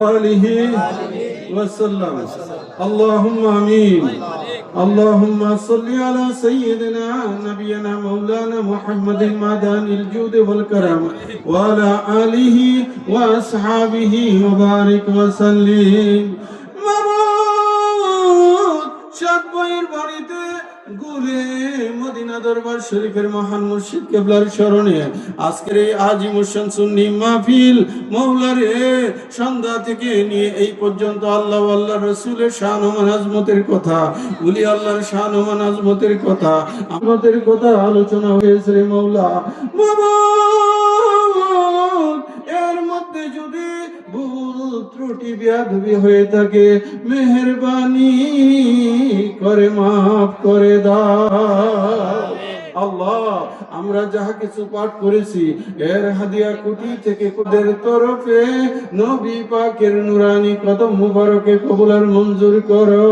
آله وسلم اللهم آمين اللهم صل على سيدنا نبينا مولانا محمد معدن الجود والكرم وعلى آله وأصحابه وبارك وسلم শাদবাইয়ের বাড়িতে গুলে মদিনা দরবার শরীফের মহান মুর্শিদ কিবলার শরণে আজকের এই আজিমুশান সুন্নি মাহফিল মওলারে সন্ধ্যা থেকে নিয়ে এই পর্যন্ত আল্লাহ ও আল্লাহর রাসূলের শান ও আজমতের কথা ওলি আল্লাহর শান ও আজমতের কথা আমাদের কথা আলোচনা হয়েছে রে মওলা বাবা এর মধ্যে যদি ভুল ত্রুটি বেয়াদবি হয়ে থাকে মেহেরবানি করে মাফ করে দাও আল্লাহ। আমরা যাহা কিছু পাঠ করেছি এর হাদিয়া কুটি থেকে কুদের তরফে নবী পাকের নুরানি কদম মুবারকে কবুল আর মঞ্জুর করো।